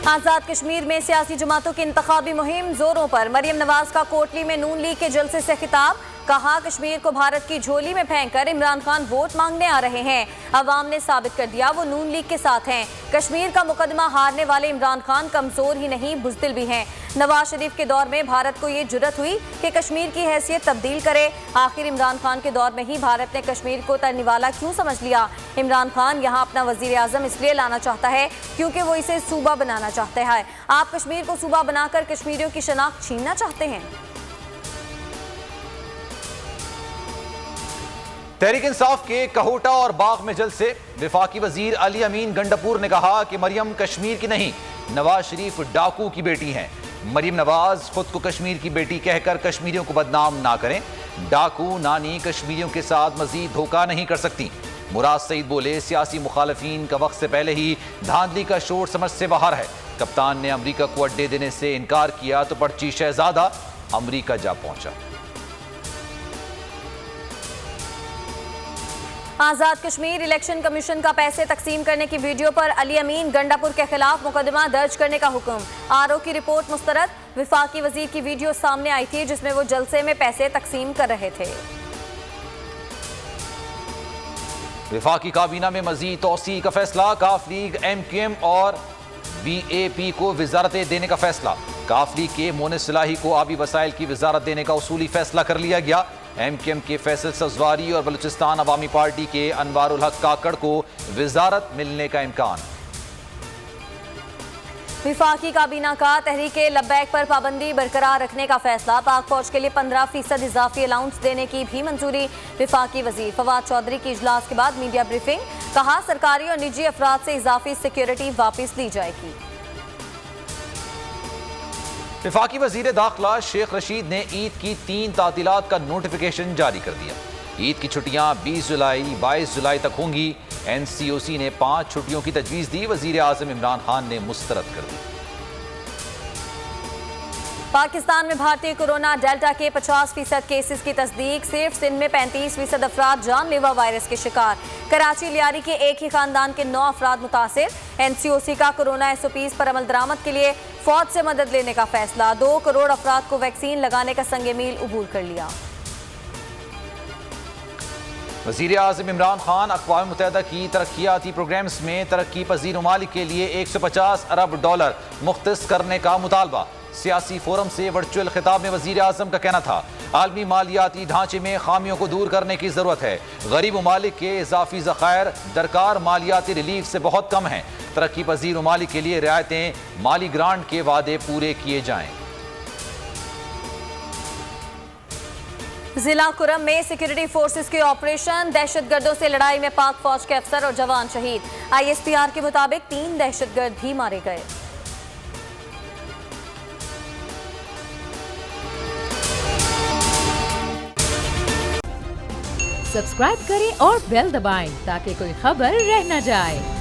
आज़ाद कश्मीर में सियासी जमातों की इंतखाबी मुहिम जोरों पर। मरियम नवाज का कोटली में नून लीग के जलसे से खिताब। कहा, कश्मीर को भारत की झोली में फेंककर इमरान खान वोट मांगने आ रहे हैं। अवाम ने साबित कर दिया वो नून लीग के साथ हैं। कश्मीर का मुकदमा हारने वाले इमरान खान कमजोर ही नहीं बुज़दिल भी हैं। नवाज शरीफ के दौर में भारत को ये जुर्रत हुई कि कश्मीर की हैसियत तब्दील करे। आखिर इमरान खान के दौर में ही भारत ने कश्मीर को तरनीवाला क्यों समझ लिया? इमरान खान यहाँ अपना वजीर आजम इसलिए लाना चाहता है क्योंकि वो इसे सूबा बनाना चाहता है। आप कश्मीर को सूबा बनाकर कश्मीरियों की शनाख्त छीनना चाहते हैं। तहरीक इंसाफ के कहोटा और बाग में जलसे। वफाकी वजीर अली अमीन गंडापुर ने कहा कि मरियम कश्मीर की नहीं, नवाज शरीफ डाकू की बेटी हैं। मरियम नवाज खुद को कश्मीर की बेटी कहकर कश्मीरियों को बदनाम ना करें। डाकू नानी कश्मीरियों के साथ मजीद धोखा नहीं कर सकती। मुराद सईद बोले, सियासी मुखालफीन का वक्त से पहले ही धांधली का शोर समझ से बाहर है। कप्तान ने अमरीका को अड्डे देने से इनकार किया तो पर्ची शहजादा अमरीका जा पहुंचा। आज़ाद कश्मीर इलेक्शन कमीशन का पैसे तकसीम करने की वीडियो पर अली अमीन गंडापुर के खिलाफ मुकदमा दर्ज करने का हुक्म। आरओ की रिपोर्ट मुस्तरद। वफाकी वजीर की वीडियो सामने आई थी जिसमें वो जलसे में पैसे तकसीम कर रहे थे। वफाकी काबीना में मजीद तौसी का फैसला। काफ लीग, MQM और BAP को वजारतें देने का फैसला। काफ लीग के मोनिस सलाही को आबी वसाइल की वजारत देने का उसूली फैसला कर लिया गया। MQM के फैसल सब्जवारी और बलूचिस्तान अवामी पार्टी के अनवारुल हक काकड़ को वजारत मिलने का इम्कान। वफाकी काबीना का तहरीके लब्बैक पर पाबंदी बरकरार रखने का फैसला। पाक फौज के लिए 15% इजाफी अलाउंस देने की भी मंजूरी। वफाकी वजीर फवाद चौधरी की इजलास के बाद मीडिया ब्रीफिंग। कहा, सरकारी और निजी अफराद से इजाफी सिक्योरिटी वापस ली जाएगी। वफाकी वजीर दाखिला शेख रशीद ने ईद की 3 तातीलात का नोटिफिकेशन जारी कर दिया। ईद की छुट्टियां 20 जुलाई 22 जुलाई तक होंगी। NCOC ने 5 छुट्टियों की तजवीज़ दी। वजीर आजम इमरान खान ने मुस्तरद कर दी। पाकिस्तान में भारतीय कोरोना डेल्टा के 50% केसेस की तस्दीक। सिर्फ सिंध में 35% अफराद जानलेवा वायरस के शिकार। कराची लियारी के एक ही खानदान के 9 अफराद मुतासिर। NCOC का कोरोना SOPs पर अमल दरामद के लिए फौज से मदद लेने का फैसला। 2 करोड़ अफराद को वैक्सीन लगाने का संगे मील अबूल कर लिया। वज़ीर आज़म इमरान खान अक़वाम मुत्तहिदा की तरक्याती प्रोग्राम्स में तरक्की पज़ीर ममालिक के लिए $150 अरब मुख्तस करने का मुतालबा। सियासी फोरम से वर्चुअल खिताब में वज़ीर आज़म का कहना था, आलमी मालियाती ढांचे में खामियों को दूर करने की ज़रूरत है। गरीब ममालिक के इजाफी ज़खायर दरकार मालियाती रिलीफ से बहुत कम हैं। तरक्की पज़ीर ममालिक के लिए रियायतें, माली ग्रांट के वादे पूरे किए जाएँ। जिला कुरम में सिक्योरिटी फोर्सेस के ऑपरेशन। दहशतगर्दों से लड़ाई में पाक फौज के अफसर और जवान शहीद। ISPR के मुताबिक 3 दहशतगर्द भी मारे गए। सब्सक्राइब करें और बेल दबाएं ताकि कोई खबर रह न जाए।